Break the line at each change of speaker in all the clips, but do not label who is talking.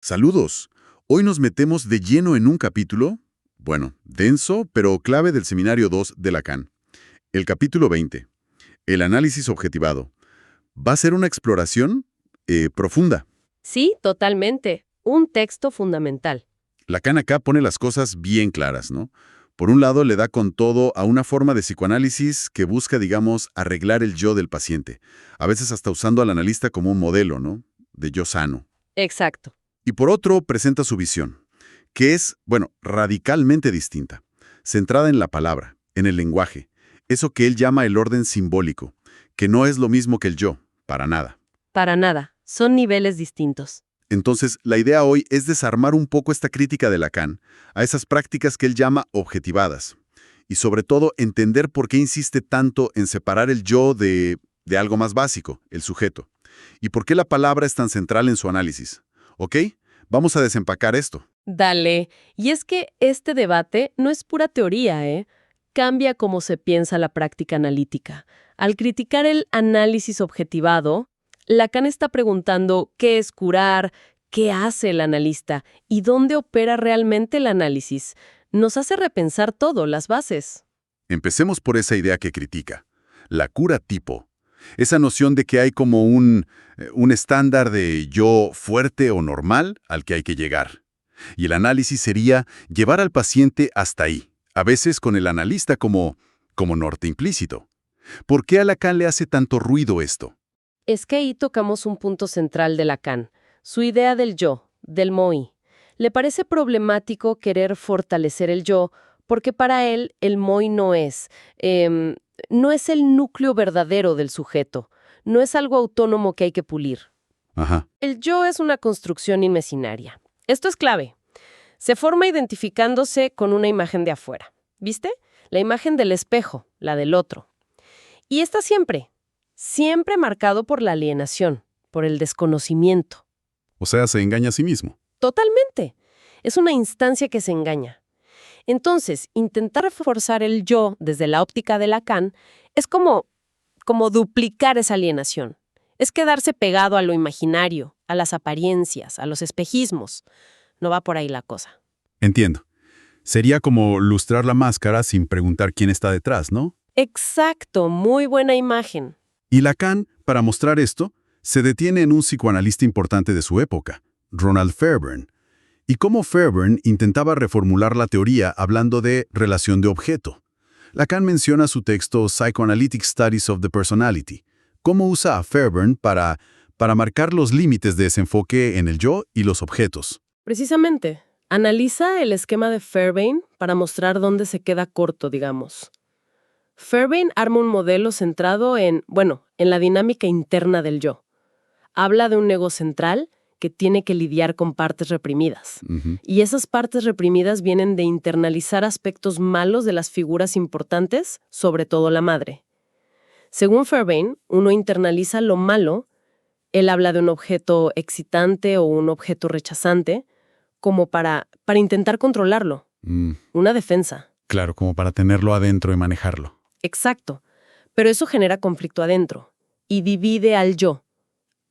Saludos. Hoy nos metemos de lleno en un capítulo, bueno, denso, pero clave del Seminario 2 de Lacan. El capítulo 20, el análisis objetivado. Va a ser una exploración profunda.
Sí, totalmente. Un texto fundamental.
Lacan acá pone las cosas bien claras, ¿no? Por un lado, le da con todo a una forma de psicoanálisis que busca, digamos, arreglar el yo del paciente, a veces hasta usando al analista como un modelo, ¿no? De yo sano.
Exacto.
Y por otro, presenta su visión, que es, bueno, radicalmente distinta, centrada en la palabra, en el lenguaje, eso que él llama el orden simbólico, que no es lo mismo que el yo, para nada.
Para nada. Son niveles distintos.
Entonces, la idea hoy es desarmar un poco esta crítica de Lacan a esas prácticas que él llama objetivadas, y sobre todo entender por qué insiste tanto en separar el yo de algo más básico, el sujeto, y por qué la palabra es tan central en su análisis. ¿Ok? Vamos a desempacar esto.
Dale. Y es que este debate no es pura teoría, ¿eh? Cambia cómo se piensa la práctica analítica. Al criticar el análisis objetivado, Lacan está preguntando qué es curar, qué hace el analista y dónde opera realmente el análisis. Nos hace repensar todo, las bases.
Empecemos por esa idea que critica, la cura tipo. Esa noción de que hay como un estándar de yo fuerte o normal al que hay que llegar. Y el análisis sería llevar al paciente hasta ahí, a veces con el analista como norte implícito. ¿Por qué a Lacan le hace tanto ruido esto?
Es que ahí tocamos un punto central de Lacan, su idea del yo, del moi. Le parece problemático querer fortalecer el yo porque para él el moi no es el núcleo verdadero del sujeto, no es algo autónomo que hay que pulir.
Ajá.
El yo es una construcción imaginaria. Esto es clave. Se forma identificándose con una imagen de afuera. ¿Viste? La imagen del espejo, la del otro. Y está siempre marcado por la alienación, por el desconocimiento.
O sea, se engaña a sí mismo.
Totalmente. Es una instancia que se engaña. Entonces, intentar reforzar el yo desde la óptica de Lacan es como duplicar esa alienación. Es quedarse pegado a lo imaginario, a las apariencias, a los espejismos. No va por ahí la cosa.
Entiendo. Sería como lustrar la máscara sin preguntar quién está detrás, ¿no?
Exacto, muy buena imagen.
Y Lacan, para mostrar esto, se detiene en un psicoanalista importante de su época, Ronald Fairbairn, y cómo Fairbairn intentaba reformular la teoría hablando de relación de objeto. Lacan menciona su texto Psychoanalytic Studies of the Personality, cómo usa a Fairbairn para marcar los límites de ese enfoque en el yo y los objetos.
Precisamente, analiza el esquema de Fairbairn para mostrar dónde se queda corto, digamos. Fairbairn arma un modelo centrado en la dinámica interna del yo. Habla de un ego central que tiene que lidiar con partes reprimidas. Y esas partes reprimidas vienen de internalizar aspectos malos de las figuras importantes, sobre todo la madre. Según Fairbairn, uno internaliza lo malo, él habla de un objeto excitante o un objeto rechazante, como para intentar controlarlo. Una defensa.
Claro, como para tenerlo adentro y manejarlo.
Exacto. Pero eso genera conflicto adentro y divide al yo.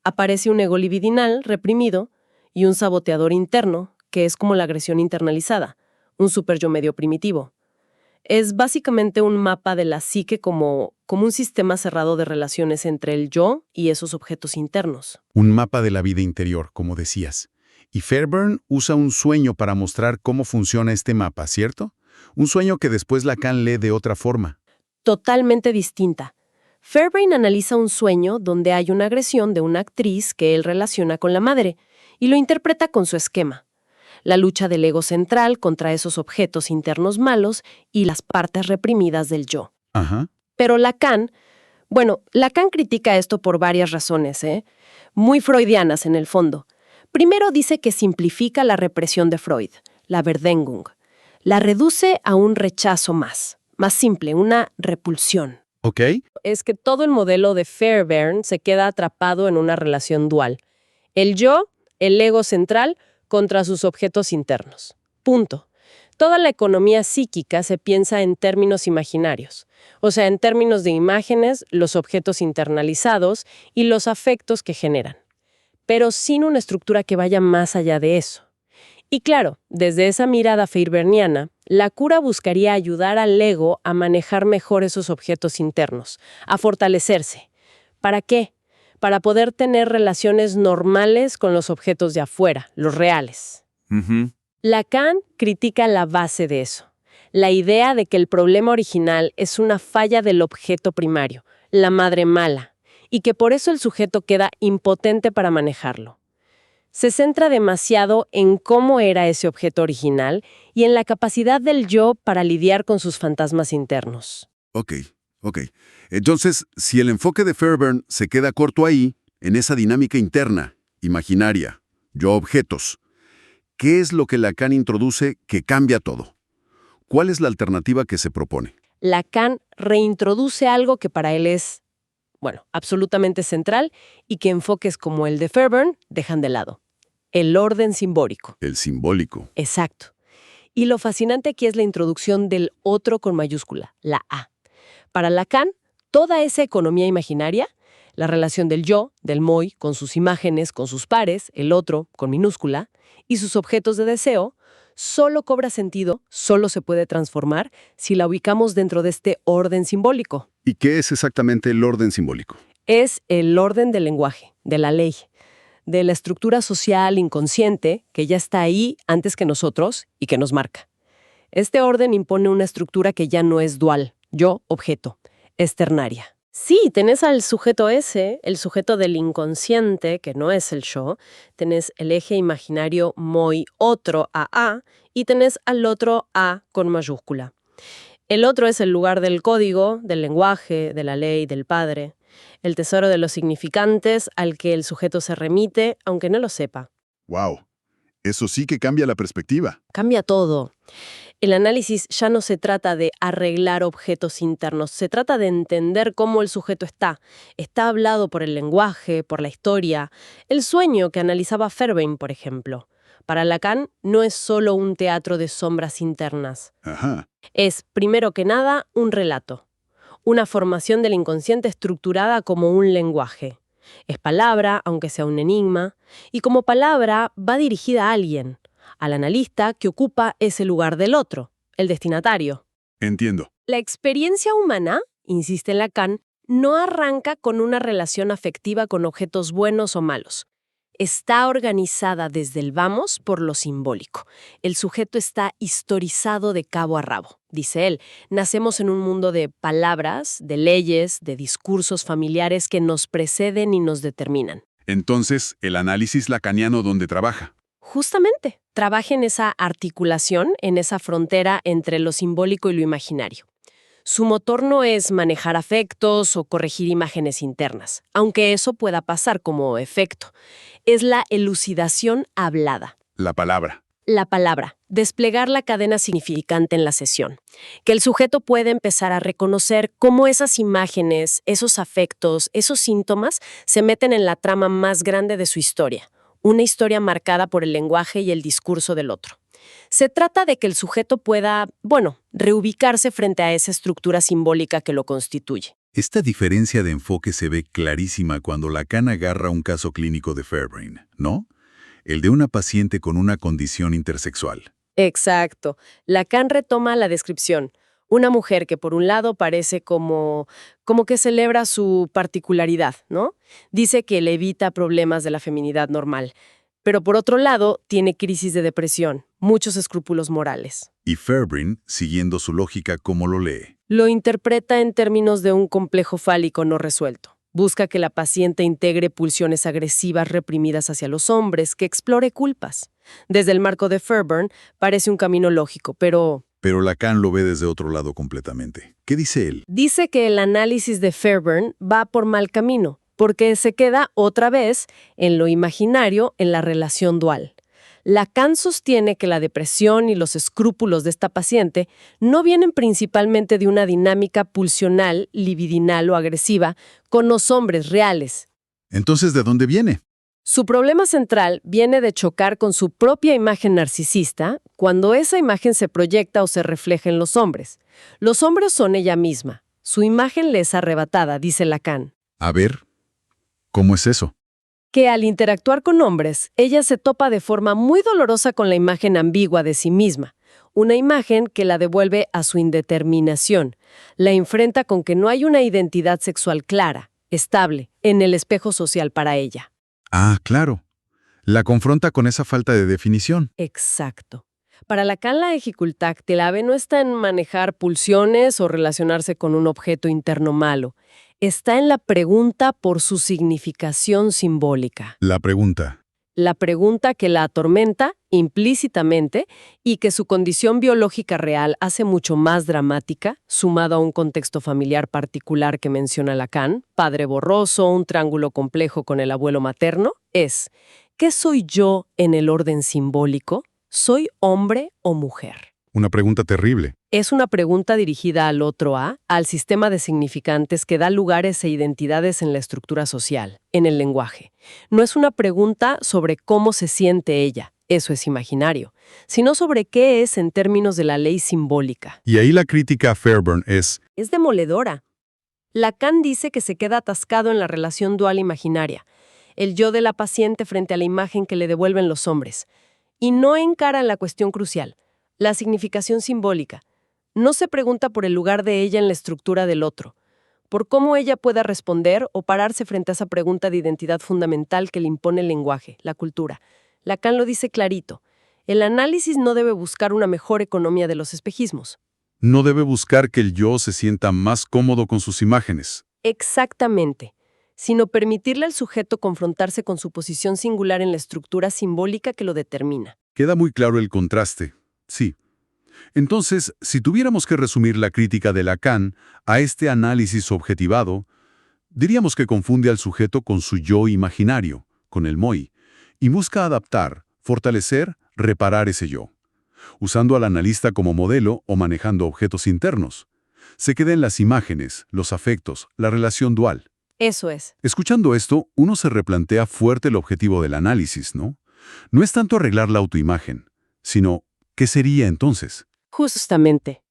Aparece un ego libidinal, reprimido, y un saboteador interno, que es como la agresión internalizada, un superyo medio primitivo. Es básicamente un mapa de la psique como un sistema cerrado de relaciones entre el yo y esos objetos internos.
Un mapa de la vida interior, como decías. Y Fairbairn usa un sueño para mostrar cómo funciona este mapa, ¿cierto? Un sueño que después Lacan lee de otra forma.
Totalmente distinta. Fairbairn analiza un sueño donde hay una agresión de una actriz que él relaciona con la madre y lo interpreta con su esquema. La lucha del ego central contra esos objetos internos malos y las partes reprimidas del yo.
Ajá.
Pero Lacan critica esto por varias razones, muy freudianas en el fondo. Primero dice que simplifica la represión de Freud, la Verdengung. La reduce a un rechazo más simple, una repulsión.
Ok.
Es que todo el modelo de Fairbairn se queda atrapado en una relación dual. El yo, el ego central, contra sus objetos internos. Punto. Toda la economía psíquica se piensa en términos imaginarios, o sea, en términos de imágenes, los objetos internalizados y los afectos que generan. pero sin una estructura que vaya más allá de eso. Y claro, desde esa mirada feyerbeerniana, la cura buscaría ayudar al ego a manejar mejor esos objetos internos, a fortalecerse. ¿Para qué? Para poder tener relaciones normales con los objetos de afuera, los reales.
Ujú.
Lacan critica la base de eso, la idea de que el problema original es una falla del objeto primario, la madre mala, y que por eso el sujeto queda impotente para manejarlo. Se centra demasiado en cómo era ese objeto original y en la capacidad del yo para lidiar con sus fantasmas internos.
Ok. Entonces, si el enfoque de Fairbairn se queda corto ahí, en esa dinámica interna, imaginaria, yo-objetos, ¿qué es lo que Lacan introduce que cambia todo? ¿Cuál es la alternativa que se propone?
Lacan reintroduce algo que para él es, absolutamente central y que enfoques como el de Fairbairn dejan de lado. El orden simbólico.
El simbólico.
Exacto. Y lo fascinante aquí es la introducción del otro con mayúscula, la A. Para Lacan, toda esa economía imaginaria, la relación del yo, del moi, con sus imágenes, con sus pares, el otro, con minúscula, y sus objetos de deseo, solo cobra sentido, solo se puede transformar si la ubicamos dentro de este orden simbólico.
¿Y qué es exactamente el orden simbólico?
Es el orden del lenguaje, de la ley, de la estructura social inconsciente que ya está ahí antes que nosotros y que nos marca. Este orden impone una estructura que ya no es dual, yo-objeto, es ternaria. Sí, tenés al sujeto ese, el sujeto del inconsciente, que no es el yo, tenés el eje imaginario moi, otro A, y tenés al otro A con mayúscula. El otro es el lugar del código, del lenguaje, de la ley, del padre, el tesoro de los significantes al que el sujeto se remite, aunque no lo sepa.
¡Wow! Eso sí que cambia la perspectiva.
Cambia todo. El análisis ya no se trata de arreglar objetos internos, se trata de entender cómo el sujeto está. Está hablado por el lenguaje, por la historia. El sueño que analizaba Fairbairn, por ejemplo. Para Lacan no es solo un teatro de sombras internas.
Ajá.
Es, primero que nada, un relato. Una formación del inconsciente estructurada como un lenguaje. Es palabra, aunque sea un enigma, y como palabra va dirigida a alguien, al analista que ocupa ese lugar del otro, el destinatario.
Entiendo.
La experiencia humana, insiste Lacan, no arranca con una relación afectiva con objetos buenos o malos. Está organizada desde el vamos por lo simbólico. El sujeto está historizado de cabo a rabo, dice él. Nacemos en un mundo de palabras, de leyes, de discursos familiares que nos preceden y nos determinan.
Entonces, el análisis lacaniano, ¿dónde trabaja?
Justamente, trabaja en esa articulación, en esa frontera entre lo simbólico y lo imaginario. Su motor no es manejar afectos o corregir imágenes internas, aunque eso pueda pasar como efecto. Es la elucidación hablada.
La palabra.
La palabra, desplegar la cadena significante en la sesión. Que el sujeto puede empezar a reconocer cómo esas imágenes, esos afectos, esos síntomas se meten en la trama más grande de su historia. Una historia marcada por el lenguaje y el discurso del otro. Se trata de que el sujeto pueda, reubicarse frente a esa estructura simbólica que lo constituye.
Esta diferencia de enfoque se ve clarísima cuando Lacan agarra un caso clínico de Fairbairn, ¿no? El de una paciente con una condición intersexual.
Exacto. Lacan retoma la descripción. Una mujer que por un lado parece como que celebra su particularidad, ¿no? Dice que le evita problemas de la feminidad normal. Pero por otro lado, tiene crisis de depresión, muchos escrúpulos morales.
Y Fairbairn, siguiendo su lógica, ¿cómo lo lee?
Lo interpreta en términos de un complejo fálico no resuelto. Busca que la paciente integre pulsiones agresivas reprimidas hacia los hombres, que explore culpas. Desde el marco de Fairbairn parece un camino lógico, pero
Lacan lo ve desde otro lado completamente. ¿Qué dice él?
dice que el análisis de Fairbairn va por mal camino, porque se queda otra vez en lo imaginario, en la relación dual. Lacan sostiene que la depresión y los escrúpulos de esta paciente no vienen principalmente de una dinámica pulsional, libidinal o agresiva con los hombres reales.
Entonces, ¿de dónde viene?
Su problema central viene de chocar con su propia imagen narcisista cuando esa imagen se proyecta o se refleja en los hombres. Los hombres son ella misma. Su imagen le es arrebatada, dice Lacan.
A ver, ¿cómo es eso?
Que al interactuar con hombres, ella se topa de forma muy dolorosa con la imagen ambigua de sí misma, una imagen que la devuelve a su indeterminación, la enfrenta con que no hay una identidad sexual clara, estable, en el espejo social para ella.
Ah, claro. La confronta con esa falta de definición.
Exacto. Para Lacan, la dificultad clave no está en manejar pulsiones o relacionarse con un objeto interno malo. Está en la pregunta por su significación simbólica.
La pregunta.
La pregunta que la atormenta implícitamente y que su condición biológica real hace mucho más dramática, sumado a un contexto familiar particular que menciona Lacan, padre borroso, un triángulo complejo con el abuelo materno, es: ¿qué soy yo en el orden simbólico? ¿Soy hombre o mujer?
Una pregunta terrible.
Es una pregunta dirigida al otro al sistema de significantes que da lugares e identidades en la estructura social, en el lenguaje. No es una pregunta sobre cómo se siente ella, eso es imaginario, sino sobre qué es en términos de la ley simbólica.
Y ahí la crítica a Fairbairn es:
Es demoledora. Lacan dice que se queda atascado en la relación dual imaginaria, el yo de la paciente frente a la imagen que le devuelven los hombres, y no encara la cuestión crucial, la significación simbólica. No se pregunta por el lugar de ella en la estructura del otro, por cómo ella pueda responder o pararse frente a esa pregunta de identidad fundamental que le impone el lenguaje, la cultura. Lacan lo dice clarito: el análisis no debe buscar una mejor economía de los espejismos.
no debe buscar que el yo se sienta más cómodo con sus imágenes.
Exactamente, sino permitirle al sujeto confrontarse con su posición singular en la estructura simbólica que lo determina.
Queda muy claro el contraste. Sí. Entonces, si tuviéramos que resumir la crítica de Lacan a este análisis objetivado, diríamos que confunde al sujeto con su yo imaginario, con el moi, y busca adaptar, fortalecer, reparar ese yo, usando al analista como modelo o manejando objetos internos. Se queda en las imágenes, los afectos, la relación dual.
Eso es.
Escuchando esto, uno se replantea fuerte el objetivo del análisis, ¿no? No es tanto arreglar la autoimagen, sino ¿qué sería entonces?
Justamente.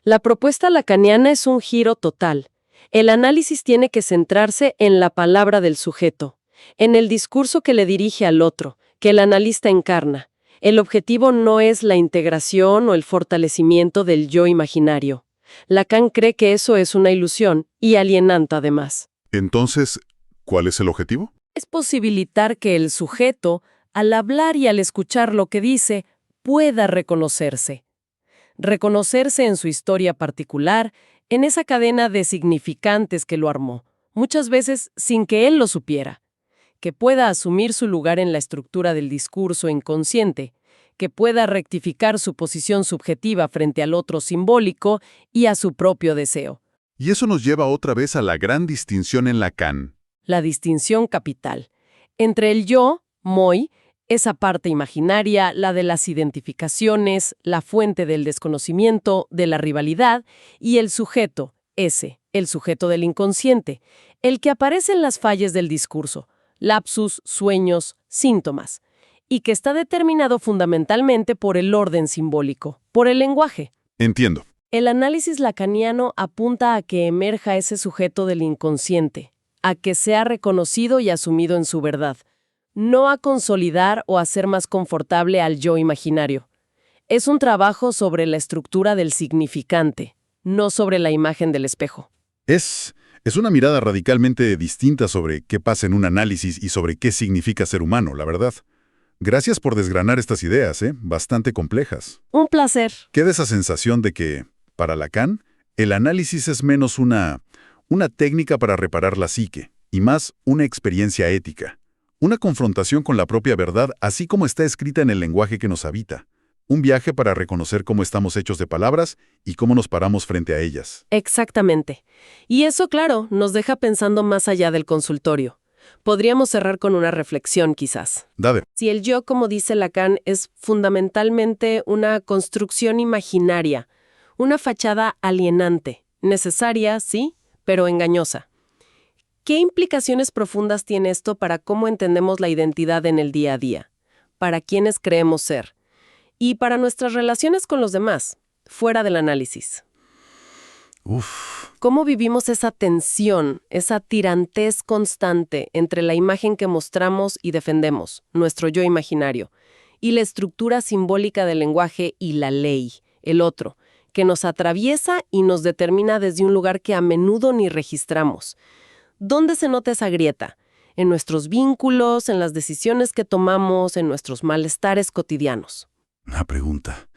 La propuesta lacaniana es un giro total. El análisis tiene que centrarse en la palabra del sujeto, en el discurso que le dirige al otro, que el analista encarna. El objetivo no es la integración o el fortalecimiento del yo imaginario. Lacan cree que eso es una ilusión y alienante además.
Entonces, ¿cuál es el objetivo?
Es posibilitar que el sujeto, al hablar y al escuchar lo que dice, pueda reconocerse. Reconocerse en su historia particular, en esa cadena de significantes que lo armó, muchas veces sin que él lo supiera. Que pueda asumir su lugar en la estructura del discurso inconsciente, que pueda rectificar su posición subjetiva frente al otro simbólico y a su propio deseo.
Y eso nos lleva otra vez a la gran distinción en Lacan.
La distinción capital entre el yo, moi, esa parte imaginaria, la de las identificaciones, la fuente del desconocimiento, de la rivalidad, y el sujeto, ese, el sujeto del inconsciente, el que aparece en las fallas del discurso, lapsus, sueños, síntomas, y que está determinado fundamentalmente por el orden simbólico, por el lenguaje.
Entiendo.
El análisis lacaniano apunta a que emerja ese sujeto del inconsciente, a que sea reconocido y asumido en su verdad, no a consolidar o hacer más confortable al yo imaginario. Es un trabajo sobre la estructura del significante, no sobre la imagen del espejo.
Es una mirada radicalmente distinta sobre qué pasa en un análisis y sobre qué significa ser humano, la verdad. Gracias por desgranar estas ideas, bastante complejas.
Un placer.
Queda esa sensación de que, para Lacan, el análisis es menos una técnica para reparar la psique, y más una experiencia ética. Una confrontación con la propia verdad, así como está escrita en el lenguaje que nos habita. Un viaje para reconocer cómo estamos hechos de palabras y cómo nos paramos frente a ellas.
Exactamente. Y eso, claro, nos deja pensando más allá del consultorio. Podríamos cerrar con una reflexión, quizás.
Dade.
Si el yo, como dice Lacan, es fundamentalmente una construcción imaginaria, una fachada alienante, necesaria, sí, pero engañosa. ¿Qué implicaciones profundas tiene esto para cómo entendemos la identidad en el día a día? Para quiénes creemos ser. Y para nuestras relaciones con los demás, fuera del análisis.
Uf,
¿Cómo vivimos esa tensión, esa tirantez constante entre la imagen que mostramos y defendemos, nuestro yo imaginario, y la estructura simbólica del lenguaje y la ley, el otro, que nos atraviesa y nos determina desde un lugar que a menudo ni registramos? ¿Dónde se nota esa grieta? En nuestros vínculos, en las decisiones que tomamos, en nuestros malestares cotidianos.
una pregunta.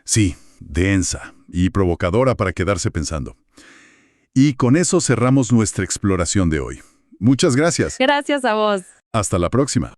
Sí, densa y provocadora para quedarse pensando. Y con eso cerramos nuestra exploración de hoy. Muchas gracias.
Gracias a vos.
Hasta la próxima.